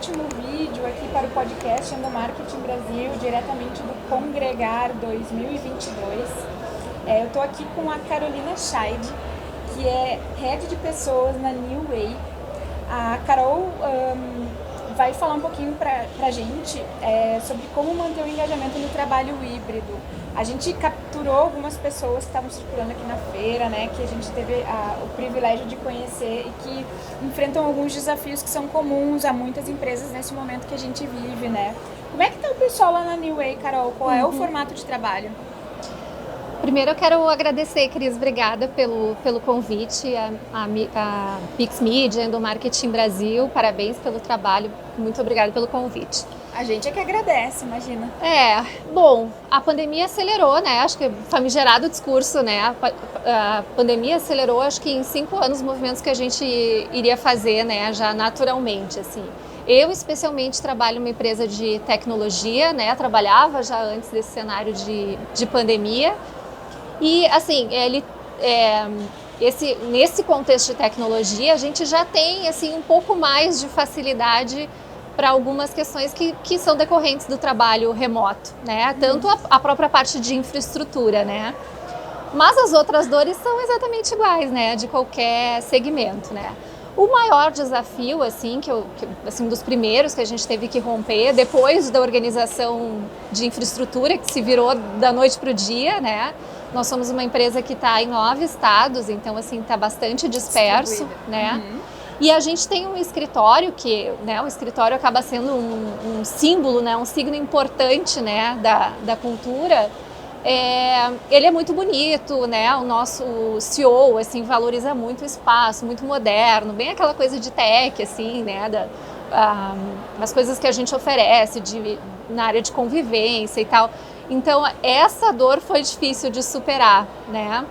último vídeo aqui para o podcast Endomarketing Brasil, diretamente do Congregar 2022. Eu estou aqui com a Carolina Scheid, que é Head de Pessoas na New Way. A Carol vai falar um pouquinho para a gente sobre como manter o engajamento no trabalho híbrido. A gente capturou algumas pessoas que estavam circulando aqui na feira, né, que a gente teve o privilégio de conhecer e que enfrentam alguns desafios que são comuns a muitas empresas nesse momento que a gente vive, né? Como é que está o pessoal lá na New Way, Carol? Qual é o formato de trabalho? Primeiro eu quero agradecer, Cris, obrigada pelo convite, a Pix Media, Endomarketing Brasil, parabéns pelo trabalho, muito obrigada pelo convite. A gente é que agradece, imagina. Bom, a pandemia acelerou, né, acho que famigerado o discurso, né, a pandemia acelerou, acho que em 5 anos, os movimentos que a gente iria fazer, né, já naturalmente, assim. Eu, especialmente, trabalho numa empresa de tecnologia, né, trabalhava já antes desse cenário de pandemia. E, assim, nesse contexto de tecnologia, a gente já tem, assim, um pouco mais de facilidade para algumas questões que são decorrentes do trabalho remoto, né? Tanto a própria parte de infraestrutura, né? Mas as outras dores são exatamente iguais, né? De qualquer segmento, né? O maior desafio, assim, um dos primeiros que a gente teve que romper, depois da organização de infraestrutura, que se virou da noite para o dia, né? Nós somos uma empresa que está em 9 estados, então, assim, está bastante disperso, né? E a gente tem um escritório que, né, o escritório acaba sendo um símbolo, né, um signo importante, né, da cultura. Ele é muito bonito, né, o nosso CEO, assim, valoriza muito o espaço, muito moderno, bem aquela coisa de tech, assim, né, das coisas que a gente oferece na área de convivência e tal. Então, essa dor foi difícil de superar, né,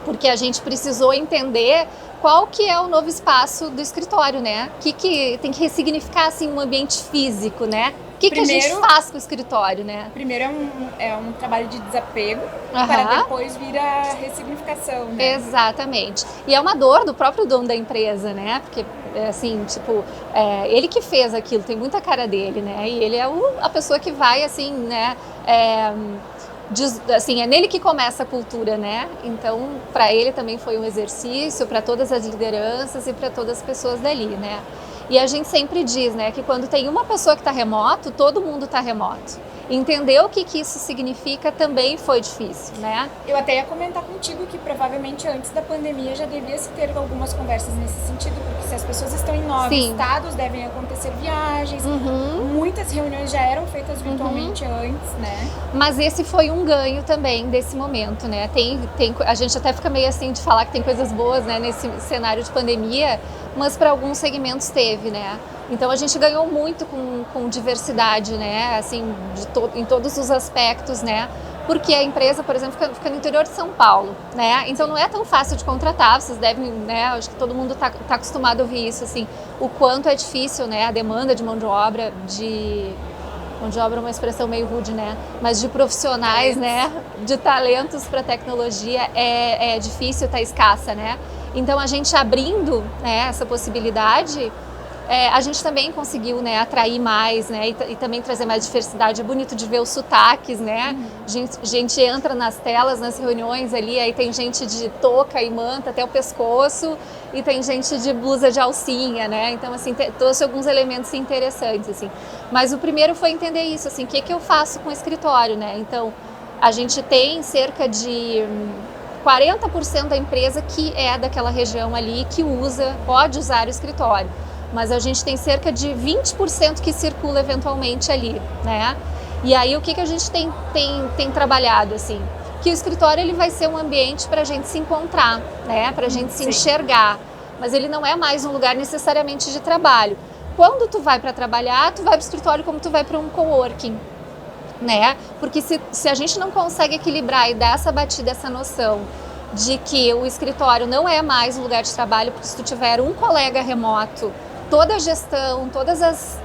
porque a gente precisou entender qual que é o novo espaço do escritório, né? O que tem que ressignificar, assim, um ambiente físico, né? O que a gente faz com o escritório, né? Primeiro é um trabalho de desapego, para depois vir a ressignificação, né? Exatamente. E é uma dor do próprio dono da empresa, né? Porque, assim, tipo, ele que fez aquilo, tem muita cara dele, né? E ele é a pessoa que vai, assim, né? Assim, é nele que começa a cultura, né? Então, para ele também foi um exercício, para todas as lideranças e para todas as pessoas dali, né? E a gente sempre diz, né, que quando tem uma pessoa que está remoto, todo mundo está remoto. Entender o que isso significa também foi difícil, né? Eu até ia comentar contigo que provavelmente antes da pandemia já devia se ter algumas conversas nesse sentido, porque se as pessoas estão em 9 estados, devem acontecer viagens, muitas reuniões já eram feitas virtualmente antes, né? Mas esse foi um ganho também desse momento, né? A gente até fica meio assim de falar que tem coisas boas, né, nesse cenário de pandemia, mas para alguns segmentos teve, né? Então a gente ganhou muito com diversidade, né? Assim, em todos os aspectos, né? Porque a empresa, por exemplo, fica no interior de São Paulo, né? Então não é tão fácil de contratar, vocês devem, né? Acho que todo mundo tá acostumado a ouvir isso, assim, o quanto é difícil, né? A demanda de mão de obra é uma expressão meio rude, né? Mas de profissionais, né? De talentos para tecnologia é difícil, tá escassa, né? Então a gente abrindo, né, essa possibilidade, a gente também conseguiu, né, atrair mais, né, e também trazer mais diversidade. É bonito de ver os sotaques, né? Gente entra nas telas, nas reuniões ali, aí tem gente de touca e manta até o pescoço e tem gente de blusa de alcinha, né? Então, assim, trouxe alguns elementos interessantes, assim. Mas o primeiro foi entender isso, assim, o que eu faço com o escritório, né? Então, a gente tem cerca de 40% da empresa que é daquela região ali, que pode usar o escritório. Mas a gente tem cerca de 20% que circula eventualmente ali, né? E aí o que a gente tem trabalhado, assim? Que o escritório ele vai ser um ambiente para a gente se encontrar, né? Para a gente se enxergar. Mas ele não é mais um lugar necessariamente de trabalho. Quando tu vai para trabalhar, tu vai para o escritório como tu vai para um coworking, né? Porque se a gente não consegue equilibrar e dar essa batida, essa noção de que o escritório não é mais um lugar de trabalho, porque se tu tiver um colega remoto, toda a gestão, todas as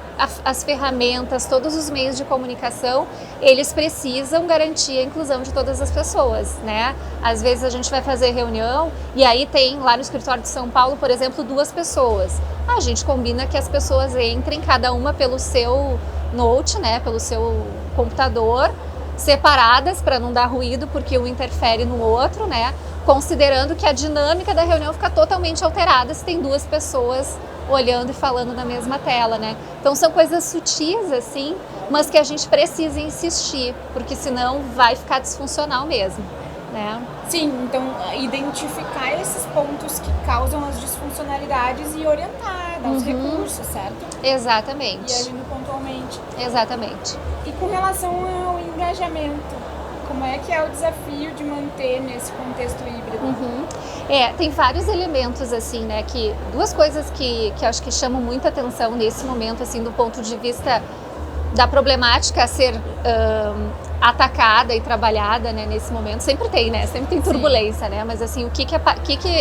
as ferramentas, todos os meios de comunicação, eles precisam garantir a inclusão de todas as pessoas, né? Às vezes a gente vai fazer reunião e aí tem lá no escritório de São Paulo, por exemplo, 2 pessoas. A gente combina que as pessoas entrem, cada uma pelo seu note, né? Pelo seu computador, separadas para não dar ruído, porque um interfere no outro, né? Considerando que a dinâmica da reunião fica totalmente alterada se tem 2 pessoas olhando e falando na mesma tela, né? Então são coisas sutis assim, mas que a gente precisa insistir, porque senão vai ficar disfuncional mesmo, né? Sim, então identificar esses pontos que causam as disfuncionalidades e orientar, dar os recursos, certo? Exatamente. E agindo pontualmente. Exatamente. E com relação ao engajamento, como é que é o desafio de manter nesse contexto híbrido? Tem vários elementos, assim, né, que 2 coisas que acho que chamam muita atenção nesse momento, assim, do ponto de vista da problemática a ser atacada e trabalhada, né, nesse momento. Sempre tem, né, sempre tem turbulência, né, mas assim, o que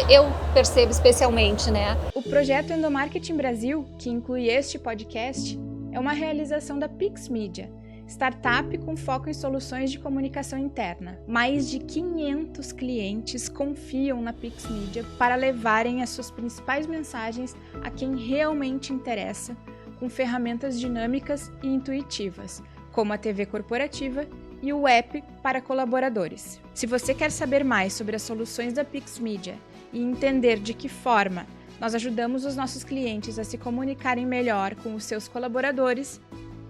eu percebo especialmente, né? O projeto Endomarketing Brasil, que inclui este podcast, é uma realização da Pix Media, startup com foco em soluções de comunicação interna. Mais de 500 clientes confiam na Pix Media para levarem as suas principais mensagens a quem realmente interessa, com ferramentas dinâmicas e intuitivas, como a TV corporativa e o app para colaboradores. Se você quer saber mais sobre as soluções da Pix Media e entender de que forma nós ajudamos os nossos clientes a se comunicarem melhor com os seus colaboradores,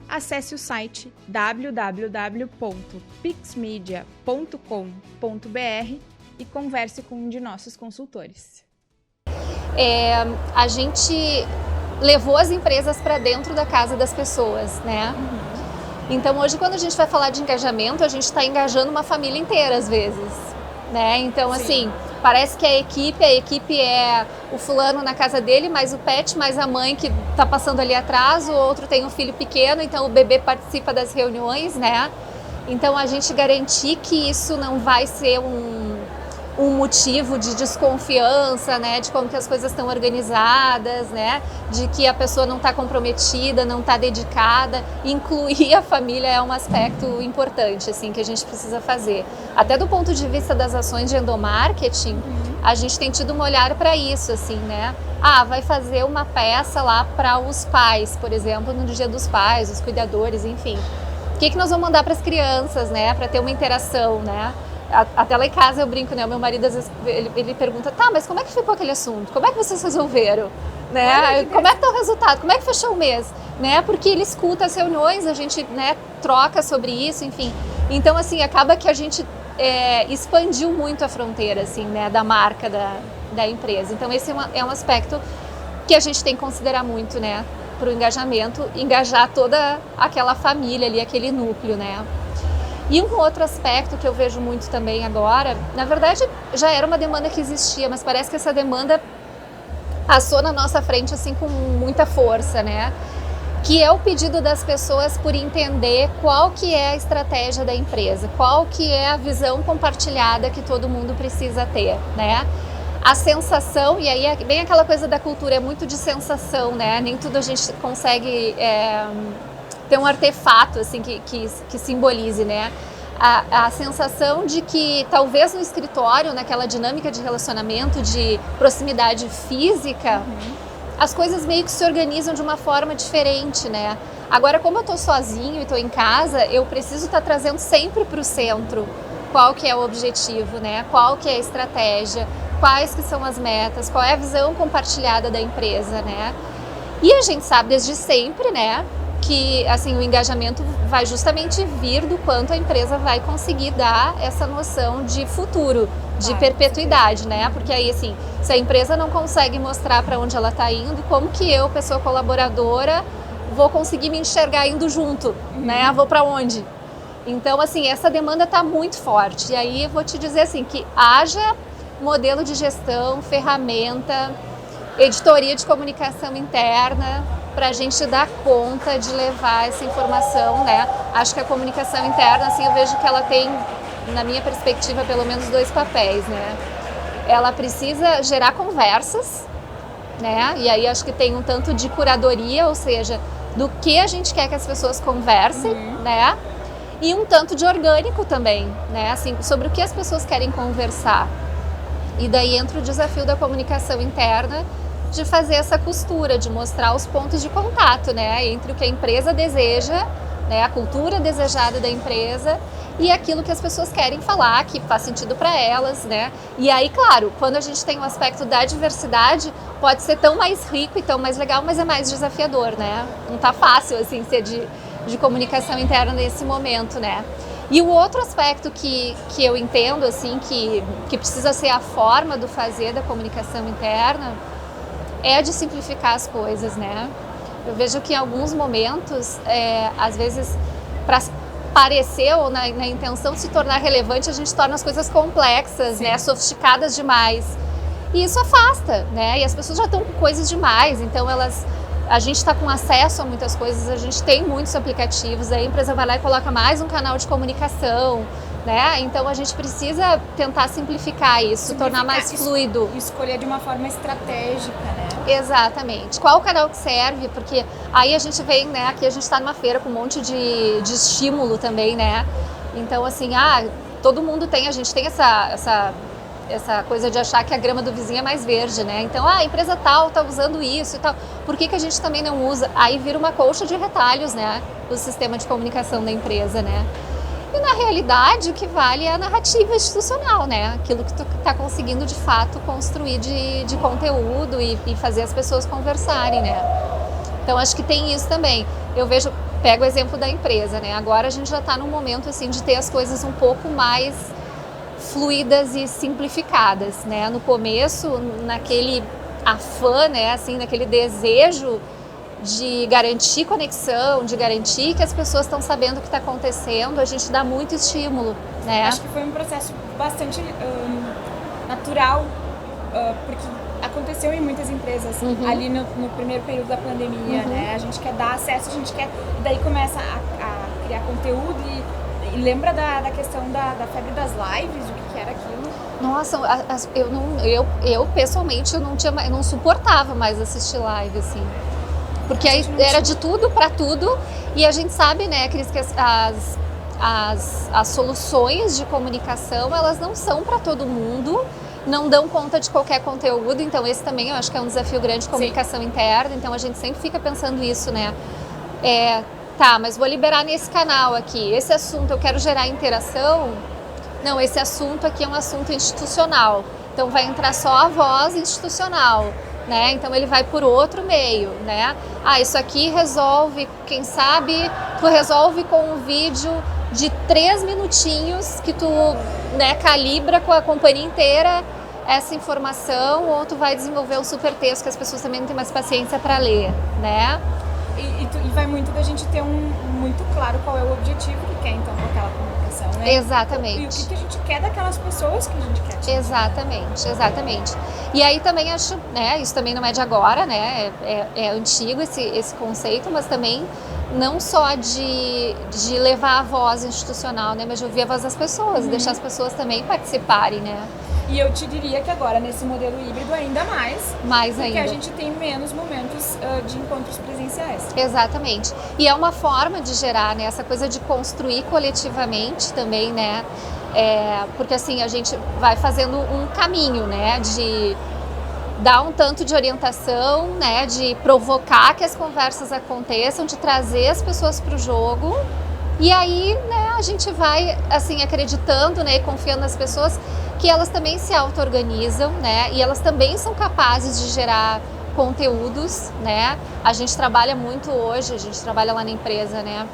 acesse o site www.pixmedia.com.br e converse com um de nossos consultores. A gente levou as empresas para dentro da casa das pessoas, né? Então hoje, quando a gente vai falar de engajamento, a gente está engajando uma família inteira às vezes, né? Então assim, parece que a equipe é o fulano na casa dele, mais o pet, mais a mãe que está passando ali atrás, o outro tem um filho pequeno, então o bebê participa das reuniões, né? Então a gente garantir que isso não vai ser um motivo de desconfiança, né, de como que as coisas estão organizadas, né, de que a pessoa não está comprometida, não está dedicada. Incluir a família é um aspecto importante, assim, que a gente precisa fazer. Até do ponto de vista das ações de endomarketing, a gente tem tido um olhar para isso, assim, né? Vai fazer uma peça lá para os pais, por exemplo, no Dia dos Pais, os cuidadores, enfim. O que nós vamos mandar para as crianças, né, para ter uma interação, né? Até lá em casa eu brinco, né? O meu marido às vezes ele pergunta, mas como é que ficou aquele assunto? Como é que vocês resolveram? Né? Como é que está o resultado? Como é que fechou o mês? Né? Porque ele escuta as reuniões, a gente, né, troca sobre isso, enfim. Então, assim, acaba que a gente expandiu muito a fronteira, assim, né, da marca da empresa. Então, esse é um aspecto que a gente tem que considerar muito, né, para o engajamento, engajar toda aquela família ali, aquele núcleo, né? E um outro aspecto que eu vejo muito também agora, na verdade já era uma demanda que existia, mas parece que essa demanda passou na nossa frente assim com muita força, né? Que é o pedido das pessoas por entender qual que é a estratégia da empresa, qual que é a visão compartilhada que todo mundo precisa ter, né? A sensação, e aí é bem aquela coisa da cultura, é muito de sensação, né? Nem tudo a gente consegue ter um artefato assim, que simbolize, né? A sensação de que talvez no escritório, naquela dinâmica de relacionamento, de proximidade física, as coisas meio que se organizam de uma forma diferente, né? Agora, como eu estou sozinho e estou em casa, eu preciso estar trazendo sempre para o centro qual que é o objetivo, né? Qual que é a estratégia, quais que são as metas, qual é a visão compartilhada da empresa, né? E a gente sabe desde sempre, né, que assim, o engajamento vai justamente vir do quanto a empresa vai conseguir dar essa noção de futuro, de perpetuidade, né? Porque aí, assim, se a empresa não consegue mostrar para onde ela está indo, como que eu, pessoa colaboradora, vou conseguir me enxergar indo junto, né? Vou para onde? Então, assim, essa demanda está muito forte. E aí eu vou te dizer assim, que haja modelo de gestão, ferramenta, editoria de comunicação interna, para a gente dar conta de levar essa informação, né? Acho que a comunicação interna, assim, eu vejo que ela tem, na minha perspectiva, pelo menos 2 papéis, né? Ela precisa gerar conversas né? E aí acho que tem um tanto de curadoria, ou seja, do que a gente quer que as pessoas conversem, né? E um tanto de orgânico também, né? Assim, sobre o que as pessoas querem conversar. E daí entra o desafio da comunicação interna, de fazer essa costura, de mostrar os pontos de contato, né? Entre o que a empresa deseja, né? A cultura desejada da empresa e aquilo que as pessoas querem falar, que faz sentido para elas, né? E aí, claro, quando a gente tem um aspecto da diversidade, pode ser tão mais rico e tão mais legal, mas é mais desafiador, né? Não tá fácil, assim, ser de comunicação interna nesse momento, né? E o outro aspecto que eu entendo, assim, que precisa ser a forma do fazer da comunicação interna é de simplificar as coisas, né? Eu vejo que em alguns momentos, às vezes, para parecer ou na intenção de se tornar relevante, a gente torna as coisas complexas, né? Sofisticadas demais. E isso afasta, né? E as pessoas já estão com coisas demais, então a gente está com acesso a muitas coisas, a gente tem muitos aplicativos, a empresa vai lá e coloca mais um canal de comunicação, né? Então a gente precisa tentar simplificar isso, tornar mais fluido. Escolher de uma forma estratégica, né? Exatamente. Qual o canal que serve? Porque aí a gente vem, né? Aqui a gente está numa feira com um monte de estímulo também, né? Então assim, todo mundo tem, a gente tem essa coisa de achar que a grama do vizinho é mais verde, né? Então, a empresa tal tá usando isso e tal. Por que a gente também não usa? Aí vira uma colcha de retalhos, né? O sistema de comunicação da empresa, né? E na realidade o que vale é a narrativa institucional, né? Aquilo que tu tá conseguindo de fato construir de conteúdo e fazer as pessoas conversarem, né? Então acho que tem isso também. Eu pego o exemplo da empresa, né? Agora a gente já tá num momento assim de ter as coisas um pouco mais fluidas e simplificadas, né? No começo, naquele afã, né? Assim, naquele desejo de garantir conexão, de garantir que as pessoas estão sabendo o que está acontecendo, a gente dá muito estímulo, né? Acho que foi um processo bastante natural, porque aconteceu em muitas empresas ali no primeiro período da pandemia, né? A gente quer dar acesso, e daí começa a criar conteúdo e lembra da questão da febre das lives, o que era aquilo? Nossa, eu pessoalmente eu não suportava mais assistir live, assim. Porque aí era de tudo para tudo e a gente sabe, né, Cris, que as soluções de comunicação, elas não são para todo mundo, não dão conta de qualquer conteúdo, então esse também eu acho que é um desafio grande de comunicação interna, então a gente sempre fica pensando isso, né? Tá, mas vou liberar nesse canal aqui, esse assunto eu quero gerar interação, não, esse assunto aqui é um assunto institucional, então vai entrar só a voz institucional. Né? Então ele vai por outro meio, né? Isso aqui resolve, quem sabe, tu resolve com um vídeo de 3 minutinhos que tu, né, calibra com a companhia inteira essa informação, ou tu vai desenvolver um super texto que as pessoas também não têm mais paciência para ler, né? E vai muito da gente ter muito claro qual é o objetivo que quer então com aquela comunicação, né? Exatamente. E o que a gente quer daquelas pessoas que a gente quer. Exatamente. E aí também acho, né, isso também não é de agora, né? É antigo esse conceito, mas também não só de levar a voz institucional, né, mas de ouvir a voz das pessoas, deixar as pessoas também participarem, né? E eu te diria que agora, nesse modelo híbrido, ainda mais. Mais ainda. Porque a gente tem menos momentos de encontros presenciais. Exatamente. E é uma forma de gerar, né, essa coisa de construir coletivamente também, né? Porque assim, a gente vai fazendo um caminho, né, de dar um tanto de orientação, né, de provocar que as conversas aconteçam, de trazer as pessoas para o jogo. E aí, né, a gente vai, assim, acreditando, né, e confiando nas pessoas que elas também se auto-organizam, né, e elas também são capazes de gerar conteúdos, né. A gente trabalha muito hoje, a gente trabalha lá na empresa, né,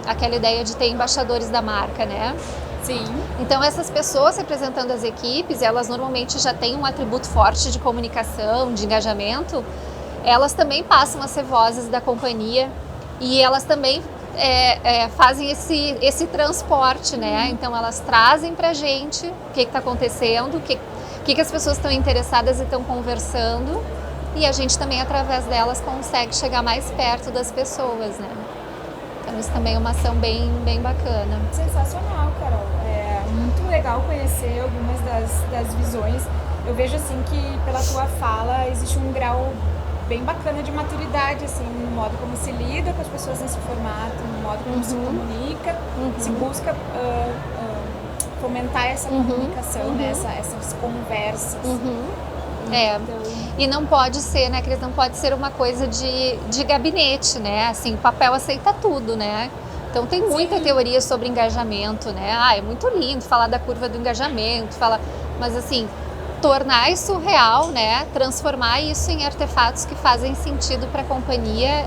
aquela ideia de ter embaixadores da marca, né. Sim. Então essas pessoas representando as equipes, elas normalmente já têm um atributo forte de comunicação, de engajamento, elas também passam a ser vozes da companhia e elas também fazem esse transporte, né? Então elas trazem pra gente o que está acontecendo, o que as pessoas estão interessadas e estão conversando, e a gente também, através delas, consegue chegar mais perto das pessoas, né? Então isso também é uma ação bem, bem bacana. Sensacional, Carol. É muito legal conhecer algumas das visões eu vejo assim que pela tua fala existe um grau bem bacana de maturidade, assim, no modo como se lida com as pessoas nesse formato, no modo como se comunica, se busca fomentar essa comunicação, né, essas conversas. E não pode ser, né, Cris, não pode ser uma coisa de gabinete, né, assim, o papel aceita tudo, né. Então tem muita teoria sobre engajamento, né, é muito lindo falar da curva do engajamento, mas assim, tornar isso real, né, transformar isso em artefatos que fazem sentido para a companhia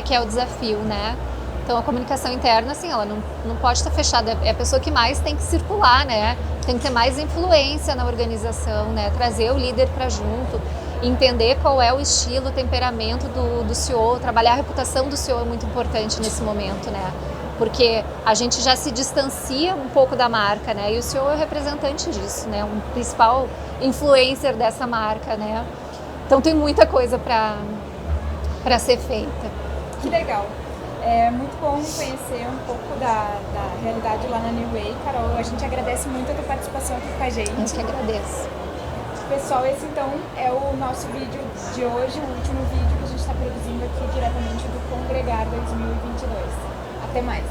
que é o desafio, né. Então a comunicação interna, assim, ela não pode estar fechada, é a pessoa que mais tem que circular, né, tem que ter mais influência na organização, né, trazer o líder para junto, entender qual é o estilo, o temperamento do CEO, trabalhar a reputação do CEO é muito importante nesse momento, né, porque a gente já se distancia um pouco da marca, né, e o CEO é o representante disso, né, um principal influencer dessa marca, né, então tem muita coisa para ser feita. Que legal! É muito bom conhecer um pouco da realidade lá na New Way. Carol, a gente agradece muito a tua participação aqui com a gente. Eu que agradeço. Pessoal, esse então é o nosso vídeo de hoje, o último vídeo que a gente está produzindo aqui diretamente do Congregar 2022. Até mais!